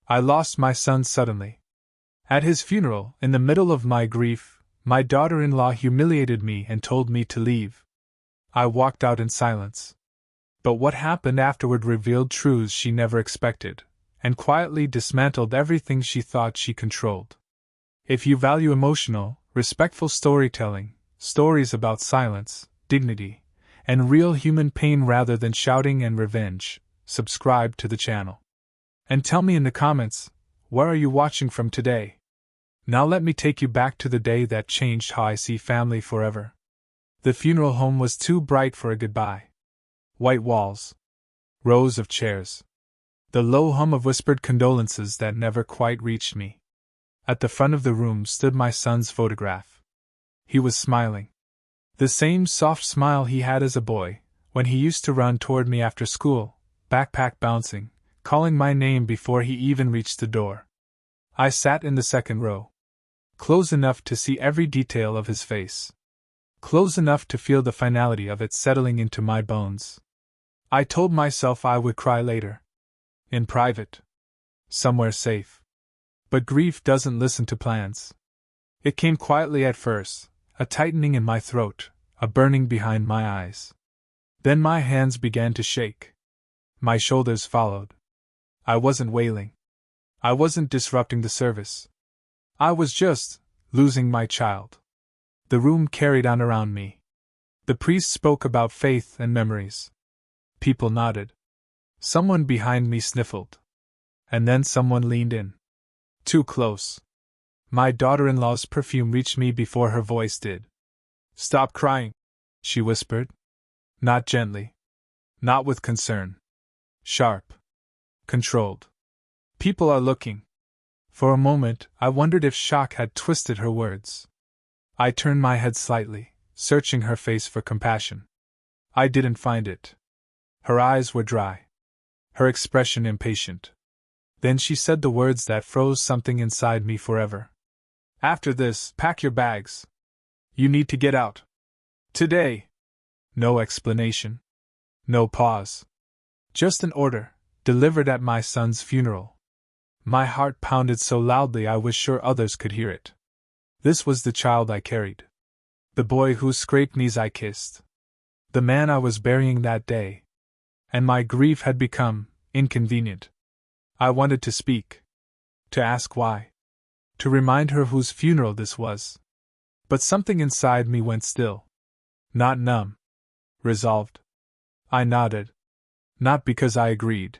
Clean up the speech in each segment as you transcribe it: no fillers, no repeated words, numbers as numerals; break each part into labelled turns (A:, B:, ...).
A: I lost my son suddenly. At his funeral, in the middle of my grief, my daughter-in-law humiliated me and told me to leave. I walked out in silence. But what happened afterward revealed truths she never expected, and quietly dismantled everything she thought she controlled. If you value emotional, respectful storytelling, stories about silence, dignity, and real human pain rather than shouting and revenge, subscribe to the channel. And tell me in the comments, where are you watching from today? Now let me take you back to the day that changed how I see family forever. The funeral home was too bright for a goodbye. White walls. Rows of chairs. The low hum of whispered condolences that never quite reached me. At the front of the room stood my son's photograph. He was smiling. The same soft smile he had as a boy, when he used to run toward me after school, backpack bouncing, calling my name before he even reached the door. I sat in the second row. Close enough to see every detail of his face. Close enough to feel the finality of it settling into my bones. I told myself I would cry later. In private. Somewhere safe. But grief doesn't listen to plans. It came quietly at first, a tightening in my throat, a burning behind my eyes. Then my hands began to shake. My shoulders followed. I wasn't wailing. I wasn't disrupting the service. I was just losing my child. The room carried on around me. The priest spoke about faith and memories. People nodded. Someone behind me sniffled. And then someone leaned in. Too close. My daughter-in-law's perfume reached me before her voice did. "Stop crying," she whispered. Not gently. Not with concern. Sharp. Controlled. "People are looking." For a moment, I wondered if shock had twisted her words. I turned my head slightly, searching her face for compassion. I didn't find it. Her eyes were dry. Her expression impatient. Then she said the words that froze something inside me forever. "After this, pack your bags. You need to get out. Today." No explanation. No pause. Just an order, delivered at my son's funeral. My heart pounded so loudly I was sure others could hear it. This was the child I carried. The boy whose scraped knees I kissed. The man I was burying that day. And my grief had become inconvenient. I wanted to speak. To ask why. To remind her whose funeral this was. But something inside me went still. Not numb. Resolved. I nodded. Not because I agreed.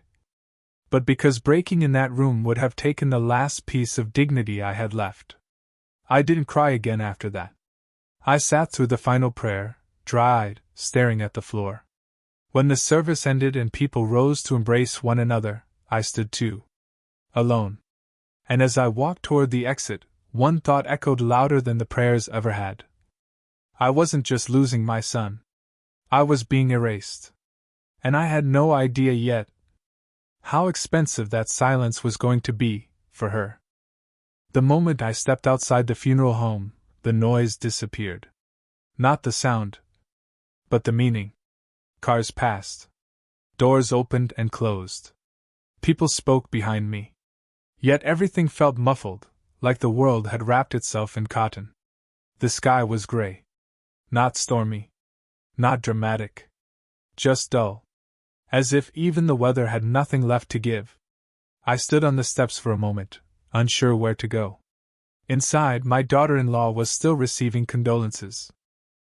A: But because breaking in that room would have taken the last piece of dignity I had left. I didn't cry again after that. I sat through the final prayer, dry-eyed, staring at the floor. When the service ended and people rose to embrace one another, I stood too. Alone. And as I walked toward the exit, one thought echoed louder than the prayers ever had. I wasn't just losing my son. I was being erased. And I had no idea yet how expensive that silence was going to be, for her. The moment I stepped outside the funeral home, the noise disappeared. Not the sound, but the meaning. Cars passed. Doors opened and closed. People spoke behind me. Yet everything felt muffled, like the world had wrapped itself in cotton. The sky was gray. Not stormy. Not dramatic. Just dull. As if even the weather had nothing left to give. I stood on the steps for a moment, unsure where to go. Inside, my daughter-in-law was still receiving condolences.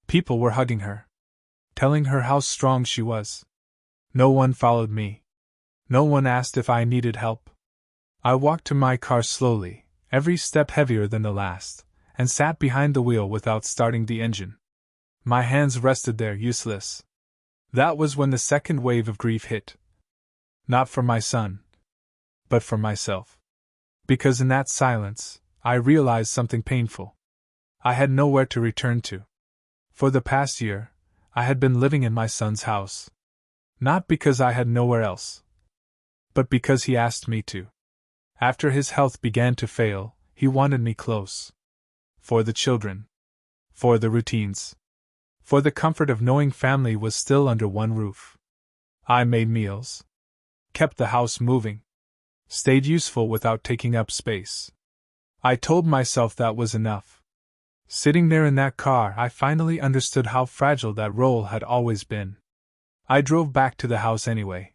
A: People were hugging her, telling her how strong she was. No one followed me. No one asked if I needed help. I walked to my car slowly, every step heavier than the last, and sat behind the wheel without starting the engine. My hands rested there, useless. That was when the second wave of grief hit. Not for my son, but for myself. Because in that silence, I realized something painful. I had nowhere to return to. For the past year, I had been living in my son's house. Not because I had nowhere else, but because he asked me to. After his health began to fail, he wanted me close. For the children. For the routines. For the comfort of knowing family was still under one roof. I made meals. Kept the house moving. stayed useful without taking up space. I told myself that was enough. Sitting there in that car, I finally understood how fragile that role had always been. I drove back to the house anyway.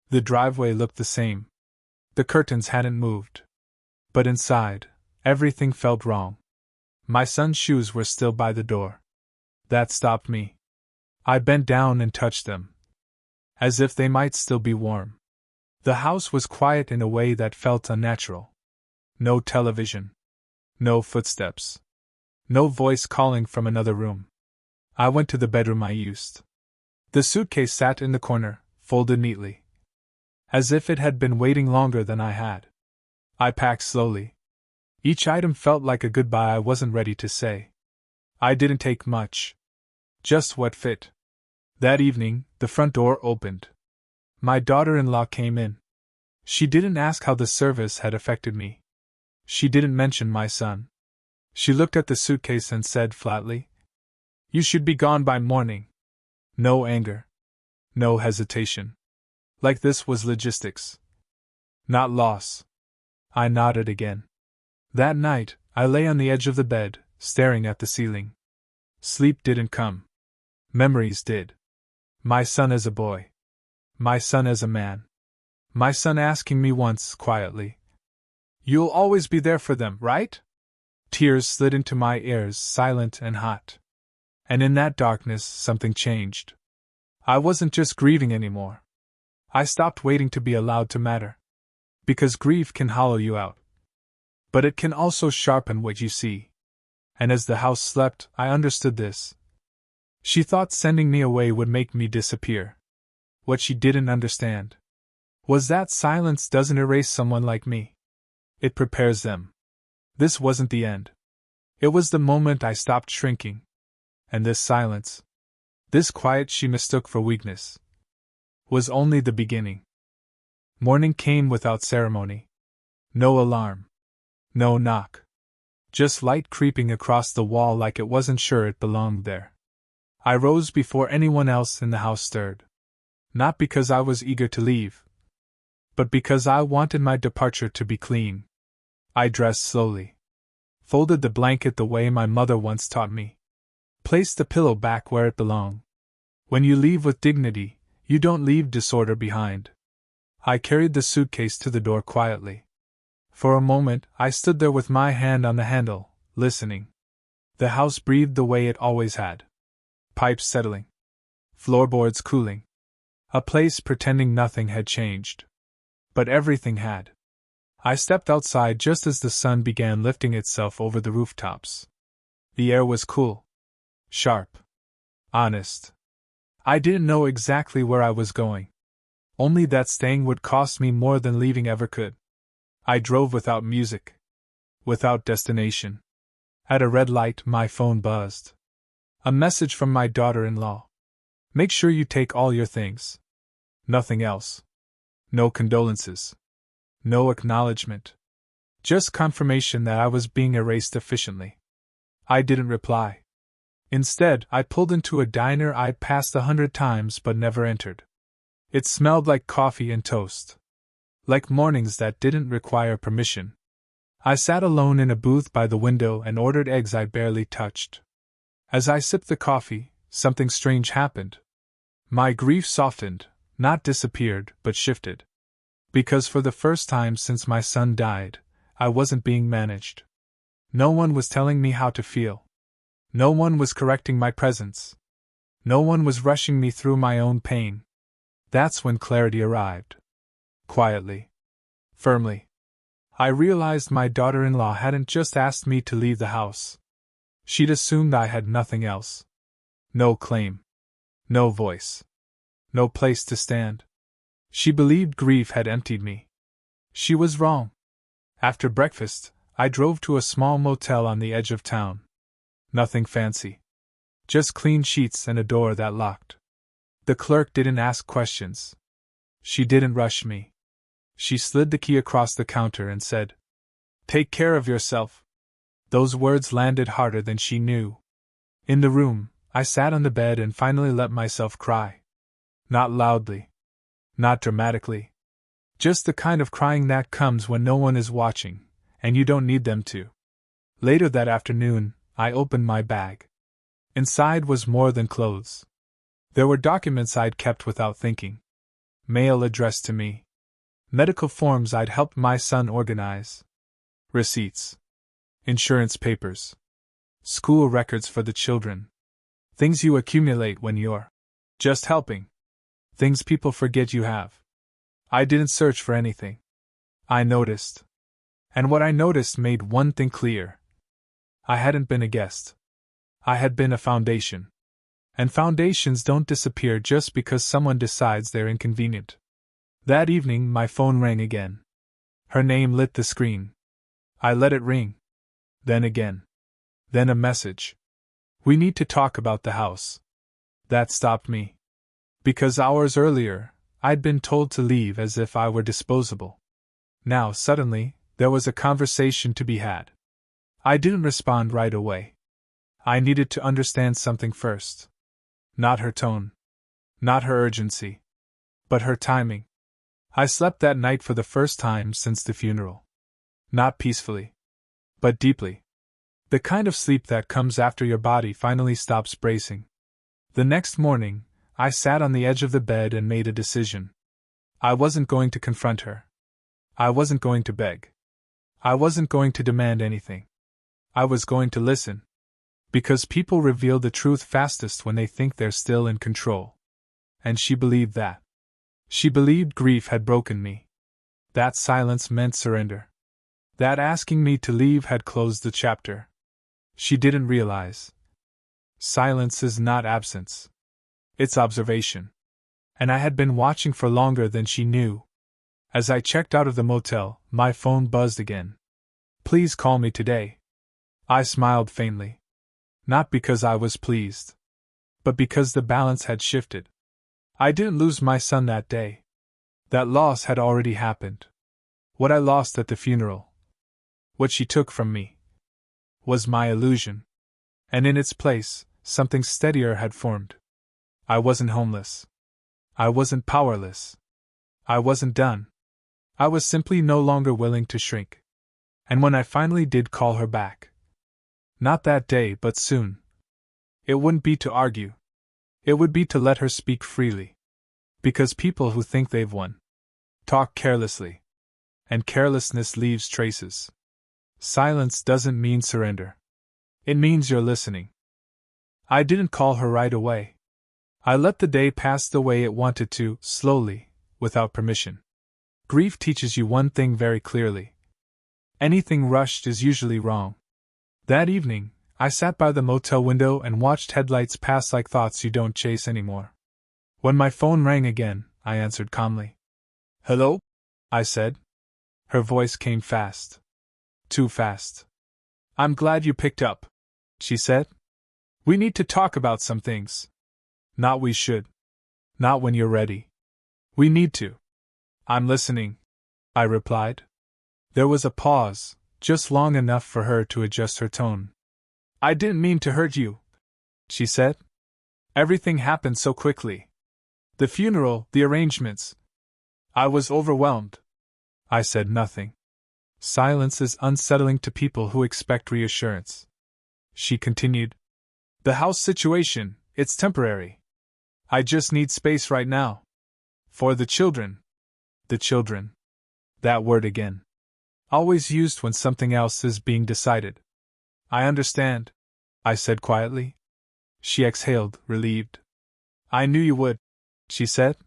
A: The driveway looked the same. The curtains hadn't moved. But inside, everything felt wrong. My son's shoes were still by the door. That stopped me. I bent down and touched them, as if they might still be warm. The house was quiet in a way that felt unnatural. No television. No footsteps. No voice calling from another room. I went to the bedroom I used. The suitcase sat in the corner, folded neatly, as if it had been waiting longer than I had. I packed slowly. Each item felt like a goodbye I wasn't ready to say. I didn't take much. Just what fit. That evening, the front door opened. My daughter-in-law came in. She didn't ask how the service had affected me. She didn't mention my son. She looked at the suitcase and said flatly, "You should be gone by morning." No anger. No hesitation. Like this was logistics. Not loss. I nodded again. That night, I lay on the edge of the bed, staring at the ceiling. Sleep didn't come. Memories did. My son as a boy. My son as a man. My son asking me once, quietly, "You'll always be there for them, right?" Tears slid into my ears, silent and hot. And in that darkness, something changed. I wasn't just grieving anymore. I stopped waiting to be allowed to matter. Because grief can hollow you out. But it can also sharpen what you see. And as the house slept, I understood this. She thought sending me away would make me disappear. What she didn't understand was that silence doesn't erase someone like me. It prepares them. This wasn't the end. It was the moment I stopped shrinking. And this silence, this quiet she mistook for weakness, was only the beginning. Morning came without ceremony. No alarm. No knock. Just light creeping across the wall like it wasn't sure it belonged there. I rose before anyone else in the house stirred. Not because I was eager to leave, but because I wanted my departure to be clean. I dressed slowly. Folded the blanket the way my mother once taught me. Placed the pillow back where it belonged. When you leave with dignity, you don't leave disorder behind. I carried the suitcase to the door quietly. For a moment, I stood there with my hand on the handle, listening. The house breathed the way it always had. Pipes settling. Floorboards cooling. A place pretending nothing had changed. But everything had. I stepped outside just as the sun began lifting itself over the rooftops. The air was cool. Sharp. Honest. I didn't know exactly where I was going. Only that staying would cost me more than leaving ever could. I drove without music. Without destination. At a red light, my phone buzzed. A message from my daughter-in-law. "Make sure you take all your things." Nothing else. No condolences. No acknowledgement. Just confirmation that I was being erased efficiently. I didn't reply. Instead, I pulled into a diner I'd passed 100 times but never entered. It smelled like coffee and toast. Like mornings that didn't require permission. I sat alone in a booth by the window and ordered eggs I barely touched. As I sipped the coffee, something strange happened. My grief softened, not disappeared, but shifted. Because for the first time since my son died, I wasn't being managed. No one was telling me how to feel. No one was correcting my presence. No one was rushing me through my own pain. That's when clarity arrived. Quietly. Firmly. I realized my daughter-in-law hadn't just asked me to leave the house. She'd assumed I had nothing else. No claim. No voice. No place to stand. She believed grief had emptied me. She was wrong. After breakfast, I drove to a small motel on the edge of town. Nothing fancy. Just clean sheets and a door that locked. The clerk didn't ask questions. She didn't rush me. She slid the key across the counter and said, "Take care of yourself." Those words landed harder than she knew. In the room, I sat on the bed and finally let myself cry. Not loudly. Not dramatically. Just the kind of crying that comes when no one is watching, and you don't need them to. Later that afternoon, I opened my bag. Inside was more than clothes. There were documents I'd kept without thinking. Mail addressed to me. Medical forms I'd helped my son organize. Receipts. Insurance papers. School records for the children. Things you accumulate when you're just helping. Things people forget you have. I didn't search for anything. I noticed. And what I noticed made one thing clear. I hadn't been a guest. I had been a foundation. And foundations don't disappear just because someone decides they're inconvenient. That evening, my phone rang again. Her name lit the screen. I let it ring. Then again. Then a message. We need to talk about the house. That stopped me. Because hours earlier, I'd been told to leave as if I were disposable. Now, suddenly, there was a conversation to be had. I didn't respond right away. I needed to understand something first. Not her tone. Not her urgency. But her timing. I slept that night for the first time since the funeral. Not peacefully. But deeply. The kind of sleep that comes after your body finally stops bracing. The next morning, I sat on the edge of the bed and made a decision. I wasn't going to confront her. I wasn't going to beg. I wasn't going to demand anything. I was going to listen. Because people reveal the truth fastest when they think they're still in control. And she believed that. She believed grief had broken me. That silence meant surrender. That asking me to leave had closed the chapter. She didn't realize. Silence is not absence. It's observation. And I had been watching for longer than she knew. As I checked out of the motel, my phone buzzed again. Please call me today. I smiled faintly. Not because I was pleased. But because the balance had shifted. I didn't lose my son that day. That loss had already happened. What I lost at the funeral, what she took from me, was my illusion. And in its place, something steadier had formed. I wasn't homeless. I wasn't powerless. I wasn't done. I was simply no longer willing to shrink. And when I finally did call her back, not that day but soon, it wouldn't be to argue. It would be to let her speak freely. Because people who think they've won talk carelessly. And carelessness leaves traces. Silence doesn't mean surrender. It means you're listening. I didn't call her right away. I let the day pass the way it wanted to, slowly, without permission. Grief teaches you one thing very clearly. Anything rushed is usually wrong. That evening, I sat by the motel window and watched headlights pass like thoughts you don't chase anymore. When my phone rang again, I answered calmly. Hello? I said. Her voice came fast. Too fast. I'm glad you picked up, she said. We need to talk about some things. Not we should. Not when you're ready. We need to. I'm listening, I replied. There was a pause, just long enough for her to adjust her tone. I didn't mean to hurt you, she said. Everything happened so quickly. The funeral, the arrangements. I was overwhelmed. I said nothing. Silence is unsettling to people who expect reassurance. She continued. The house situation, it's temporary. I just need space right now. For the children. The children. That word again. Always used when something else is being decided. I understand, I said quietly. She exhaled, relieved. I knew you would, she said.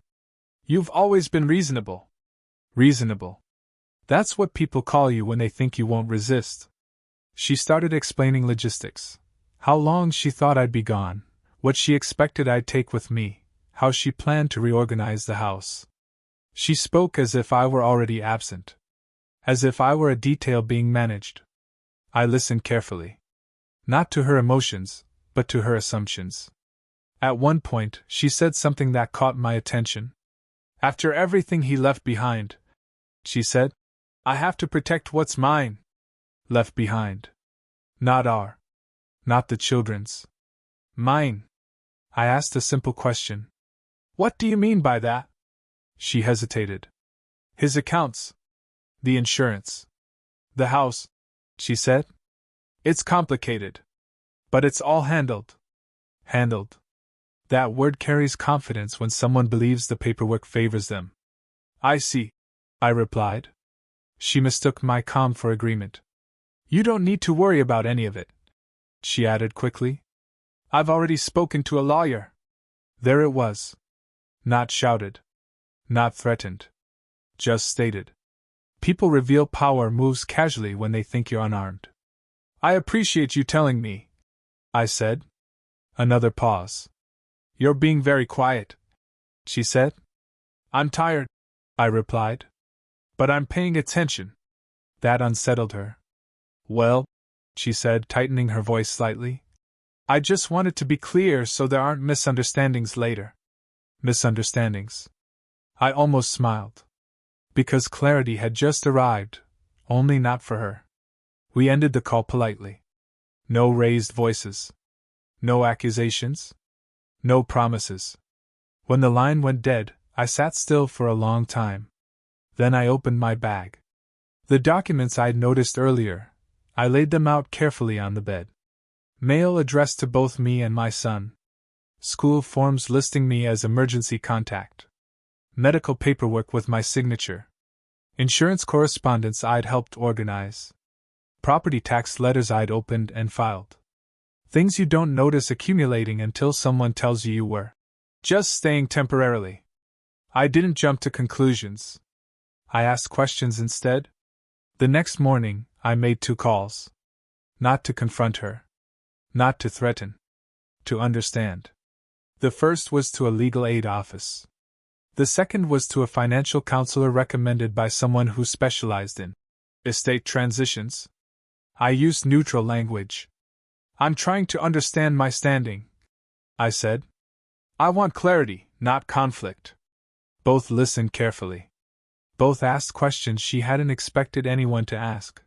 A: You've always been reasonable. Reasonable. That's what people call you when they think you won't resist. She started explaining logistics. How long she thought I'd be gone, what she expected I'd take with me, how she planned to reorganize the house. She spoke as if I were already absent. As if I were a detail being managed. I listened carefully. Not to her emotions, but to her assumptions. At one point, she said something that caught my attention. After everything he left behind, she said, I have to protect what's mine. Left behind. Not our. Not the children's. Mine. I asked a simple question. What do you mean by that? She hesitated. His accounts. The insurance. The house, she said. It's complicated. But it's all handled. Handled. That word carries confidence when someone believes the paperwork favors them. I see, I replied. She mistook my calm for agreement. You don't need to worry about any of it, she added quickly. I've already spoken to a lawyer. There it was. Not shouted. Not threatened. Just stated. People reveal power moves casually when they think you're unarmed. I appreciate you telling me, I said. Another pause. You're being very quiet, she said. I'm tired, I replied. But I'm paying attention. That unsettled her. Well, she said, tightening her voice slightly. I just wanted to be clear so there aren't misunderstandings later. Misunderstandings. I almost smiled. Because clarity had just arrived, only not for her. We ended the call politely. No raised voices. No accusations. No promises. When the line went dead, I sat still for a long time. Then I opened my bag. The documents I'd noticed earlier, I laid them out carefully on the bed. Mail addressed to both me and my son. School forms listing me as emergency contact. Medical paperwork with my signature. Insurance correspondence I'd helped organize. Property tax letters I'd opened and filed. Things you don't notice accumulating until someone tells you were just staying temporarily. I didn't jump to conclusions. I asked questions instead. The next morning, I made 2 calls. Not to confront her. Not to threaten. To understand. The first was to a legal aid office. The second was to a financial counselor recommended by someone who specialized in estate transitions. I used neutral language. I'm trying to understand my standing, I said. I want clarity, not conflict. Both listened carefully. Both asked questions she hadn't expected anyone to ask.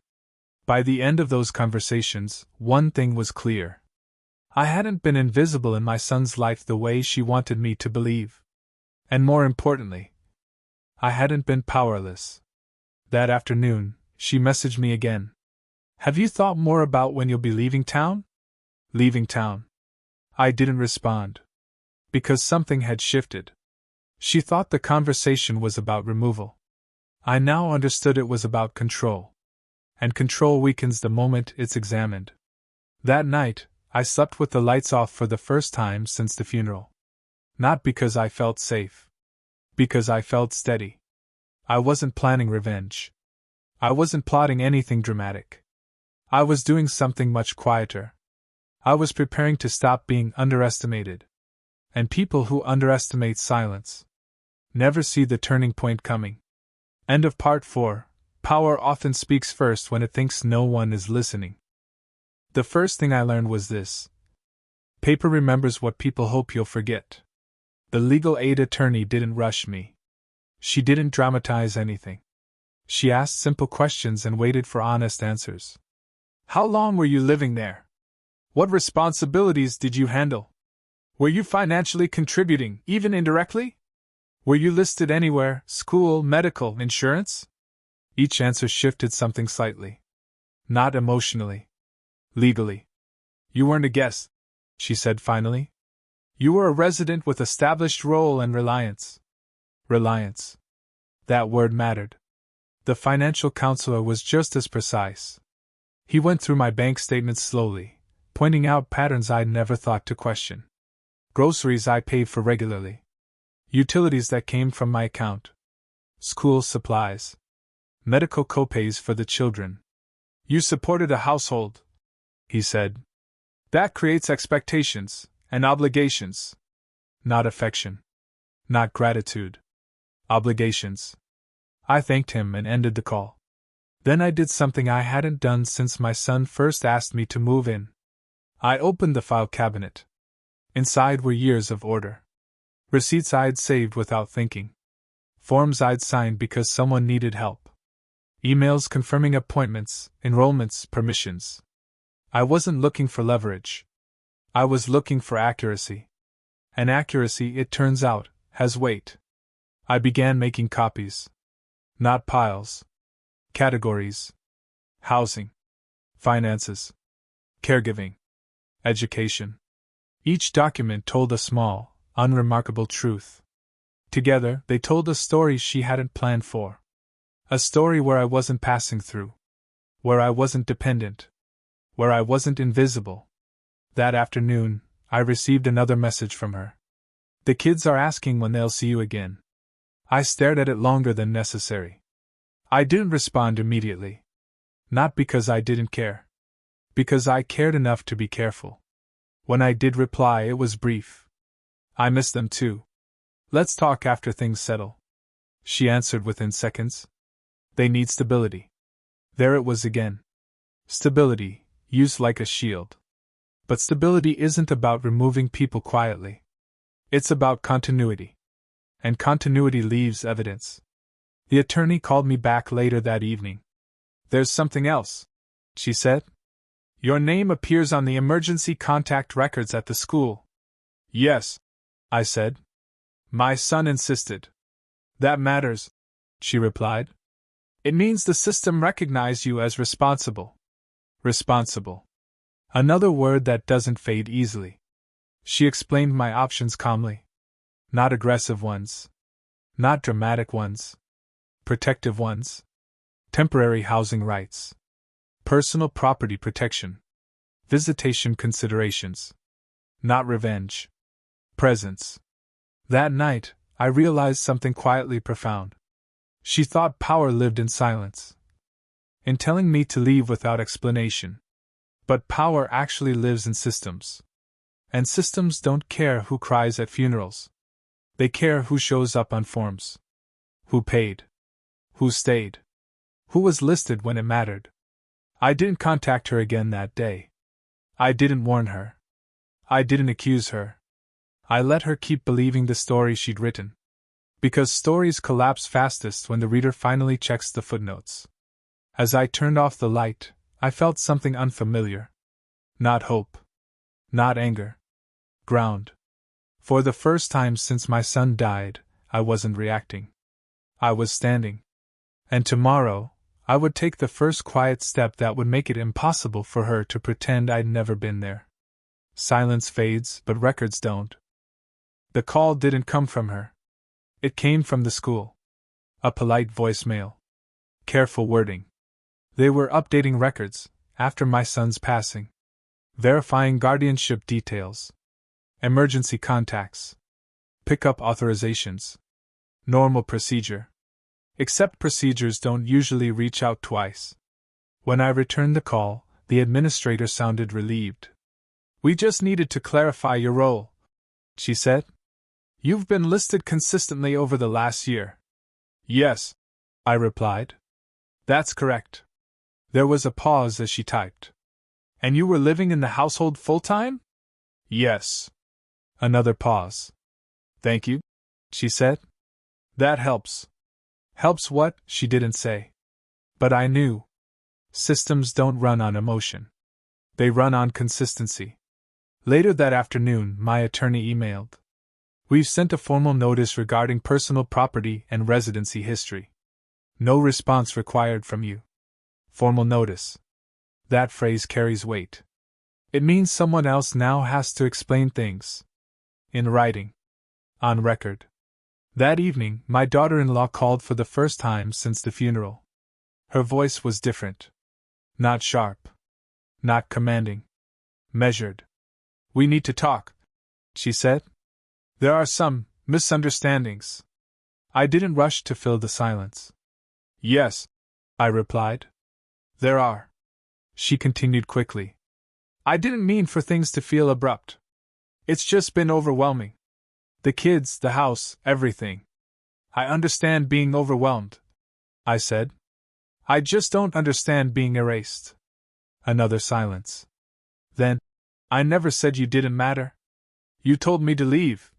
A: By the end of those conversations, one thing was clear. I hadn't been invisible in my son's life the way she wanted me to believe. And more importantly, I hadn't been powerless. That afternoon, she messaged me again. Have you thought more about when you'll be leaving town? Leaving town. I didn't respond. Because something had shifted. She thought the conversation was about removal. I now understood it was about control. And control weakens the moment it's examined. That night, I slept with the lights off for the first time since the funeral. Not because I felt safe. Because I felt steady. I wasn't planning revenge. I wasn't plotting anything dramatic. I was doing something much quieter. I was preparing to stop being underestimated. And people who underestimate silence never see the turning point coming. End of part 4. Power often speaks first when it thinks no one is listening. The first thing I learned was this. Paper remembers what people hope you'll forget. The legal aid attorney didn't rush me. She didn't dramatize anything. She asked simple questions and waited for honest answers. How long were you living there? What responsibilities did you handle? Were you financially contributing, even indirectly? Were you listed anywhere, school, medical, insurance? Each answer shifted something slightly. Not emotionally. Legally. You weren't a guest, she said finally. You were a resident with established role and reliance. Reliance. That word mattered. The financial counselor was just as precise. He went through my bank statements slowly, pointing out patterns I'd never thought to question. Groceries I paid for regularly. Utilities that came from my account. School supplies. Medical copays for the children. You supported a household, he said. That creates expectations and obligations. Not affection. Not gratitude. Obligations. I thanked him and ended the call. Then I did something I hadn't done since my son first asked me to move in. I opened the file cabinet. Inside were years of order. Receipts I'd saved without thinking. Forms I'd signed because someone needed help. Emails confirming appointments, enrollments, permissions. I wasn't looking for leverage. I was looking for accuracy. And accuracy, it turns out, has weight. I began making copies. Not piles. Categories. Housing. Finances. Caregiving. Education. Each document told a small, unremarkable truth. Together, they told a story she hadn't planned for. A story where I wasn't passing through. Where I wasn't dependent. Where I wasn't invisible. That afternoon, I received another message from her. The kids are asking when they'll see you again. I stared at it longer than necessary. I didn't respond immediately. Not because I didn't care. Because I cared enough to be careful. When I did reply, it was brief. I miss them too. Let's talk after things settle. She answered within seconds. They need stability. There it was again. Stability, used like a shield. But stability isn't about removing people quietly. It's about continuity. And continuity leaves evidence. The attorney called me back later that evening. There's something else, she said. Your name appears on the emergency contact records at the school. Yes, I said. My son insisted. That matters, she replied. It means the system recognized you as responsible. Responsible. Another word that doesn't fade easily. She explained my options calmly. Not aggressive ones. Not dramatic ones. Protective ones. Temporary housing rights. Personal property protection. Visitation considerations. Not revenge. Presence. That night, I realized something quietly profound. She thought power lived in silence. In telling me to leave without explanation. But power actually lives in systems. And systems don't care who cries at funerals. They care who shows up on forms. Who paid. Who stayed. Who was listed when it mattered. I didn't contact her again that day. I didn't warn her. I didn't accuse her. I let her keep believing the story she'd written. Because stories collapse fastest when the reader finally checks the footnotes. As I turned off the light, I felt something unfamiliar. Not hope. Not anger. Ground. For the first time since my son died, I wasn't reacting. I was standing. And tomorrow, I would take the first quiet step that would make it impossible for her to pretend I'd never been there. Silence fades, but records don't. The call didn't come from her. It came from the school. A polite voicemail. Careful wording. They were updating records, after my son's passing. Verifying guardianship details. Emergency contacts. Pickup authorizations. Normal procedure. Except procedures don't usually reach out twice. When I returned the call, the administrator sounded relieved. We just needed to clarify your role, she said. You've been listed consistently over the last year. Yes, I replied. That's correct. There was a pause as she typed. And you were living in the household full-time? Yes. Another pause. Thank you, she said. That helps. Helps what? She didn't say. But I knew. Systems don't run on emotion. They run on consistency. Later that afternoon, my attorney emailed. We've sent a formal notice regarding personal property and residency history. No response required from you. Formal notice. That phrase carries weight. It means someone else now has to explain things. In writing. On record. That evening, my daughter-in-law called for the first time since the funeral. Her voice was different. Not sharp. Not commanding. Measured. We need to talk, she said. There are some misunderstandings. I didn't rush to fill the silence. Yes, I replied. There are. She continued quickly. I didn't mean for things to feel abrupt. It's just been overwhelming. The kids, the house, everything. I understand being overwhelmed, I said. I just don't understand being erased. Another silence. Then, I never said you didn't matter. You told me to leave,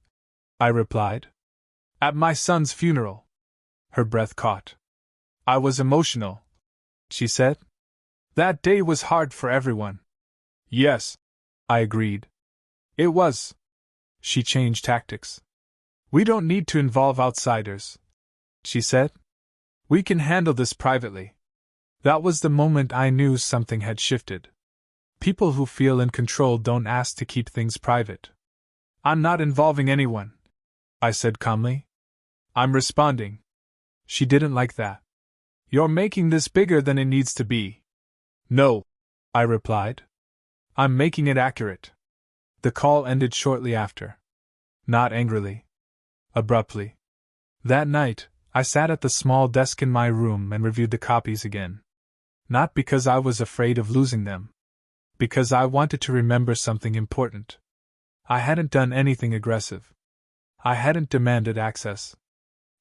A: I replied. At my son's funeral. Her breath caught. I was emotional, she said. That day was hard for everyone. Yes, I agreed. It was. She changed tactics. We don't need to involve outsiders, she said. We can handle this privately. That was the moment I knew something had shifted. People who feel in control don't ask to keep things private. I'm not involving anyone, I said calmly. I'm responding. She didn't like that. You're making this bigger than it needs to be. No, I replied. I'm making it accurate. The call ended shortly after. Not angrily. Abruptly. That night, I sat at the small desk in my room and reviewed the copies again. Not because I was afraid of losing them. Because I wanted to remember something important. I hadn't done anything aggressive. I hadn't demanded access.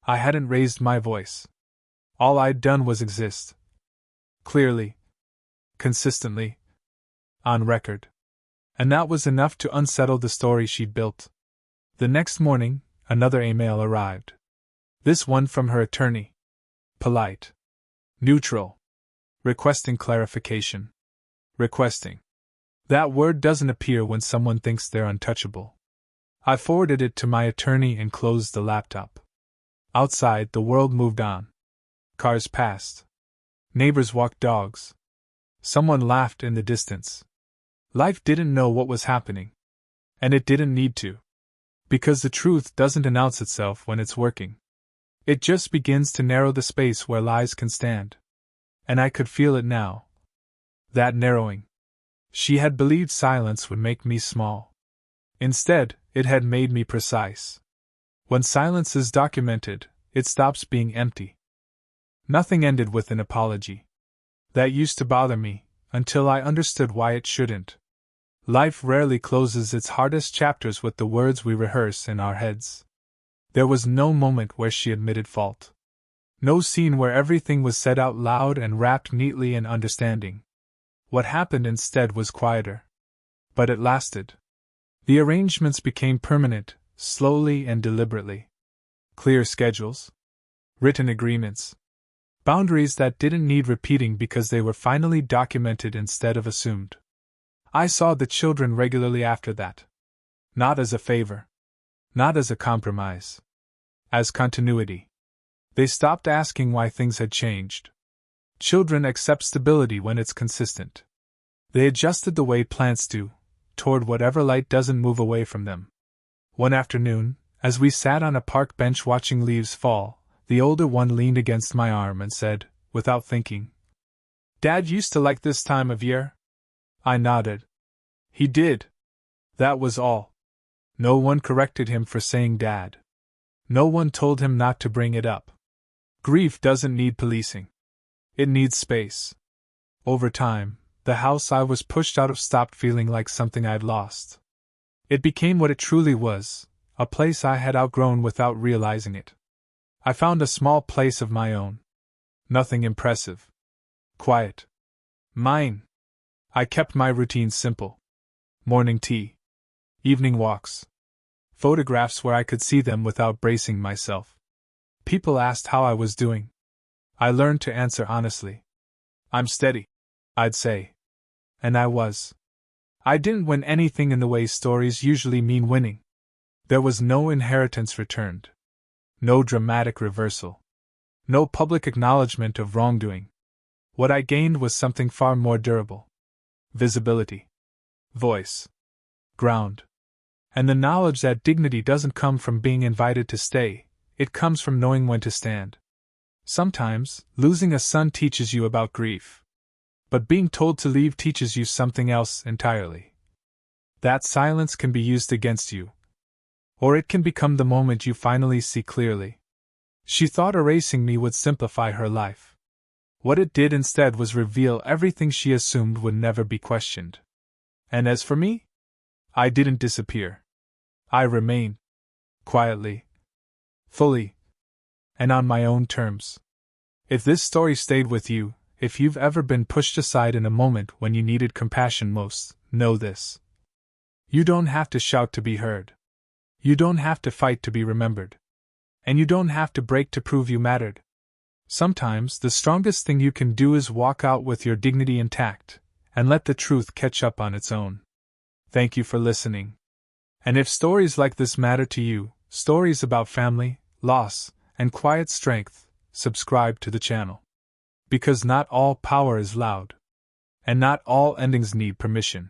A: I hadn't raised my voice. All I'd done was exist. Clearly. Consistently. On record. And that was enough to unsettle the story she'd built. The next morning, another email arrived. This one from her attorney. Polite. Neutral. Requesting clarification. Requesting. That word doesn't appear when someone thinks they're untouchable. I forwarded it to my attorney and closed the laptop. Outside, the world moved on. Cars passed. Neighbors walked dogs. Someone laughed in the distance. Life didn't know what was happening. And it didn't need to. Because the truth doesn't announce itself when it's working. It just begins to narrow the space where lies can stand. And I could feel it now. That narrowing. She had believed silence would make me small. Instead, it had made me precise. When silence is documented, it stops being empty. Nothing ended with an apology. That used to bother me, until I understood why it shouldn't. Life rarely closes its hardest chapters with the words we rehearse in our heads. There was no moment where she admitted fault. No scene where everything was said out loud and wrapped neatly in understanding. What happened instead was quieter. But it lasted. The arrangements became permanent, slowly and deliberately. Clear schedules. Written agreements. Boundaries that didn't need repeating because they were finally documented instead of assumed. I saw the children regularly after that. Not as a favor. Not as a compromise. As continuity. They stopped asking why things had changed. Children accept stability when it's consistent. They adjusted the way plants do, toward whatever light doesn't move away from them. One afternoon, as we sat on a park bench watching leaves fall, the older one leaned against my arm and said, without thinking, "Dad used to like this time of year?" I nodded. He did. That was all. No one corrected him for saying Dad. No one told him not to bring it up. Grief doesn't need policing. It needs space. Over time, the house I was pushed out of stopped feeling like something I'd lost. It became what it truly was, a place I had outgrown without realizing it. I found a small place of my own. Nothing impressive. Quiet. Mine. I kept my routine simple. Morning tea. Evening walks. Photographs where I could see them without bracing myself. People asked how I was doing. I learned to answer honestly. I'm steady, I'd say. And I was. I didn't win anything in the way stories usually mean winning. There was no inheritance returned. No dramatic reversal. No public acknowledgement of wrongdoing. What I gained was something far more durable. Visibility. Voice. Ground. And the knowledge that dignity doesn't come from being invited to stay, it comes from knowing when to stand. Sometimes, losing a son teaches you about grief. But being told to leave teaches you something else entirely. That silence can be used against you. Or it can become the moment you finally see clearly. She thought erasing me would simplify her life. What it did instead was reveal everything she assumed would never be questioned. And as for me? I didn't disappear. I remained. Quietly. Fully. And on my own terms. If this story stayed with you, if you've ever been pushed aside in a moment when you needed compassion most, know this. You don't have to shout to be heard. You don't have to fight to be remembered. And you don't have to break to prove you mattered. Sometimes the strongest thing you can do is walk out with your dignity intact, and let the truth catch up on its own. Thank you for listening. And if stories like this matter to you, stories about family, loss, and quiet strength, subscribe to the channel. Because not all power is loud. And not all endings need permission.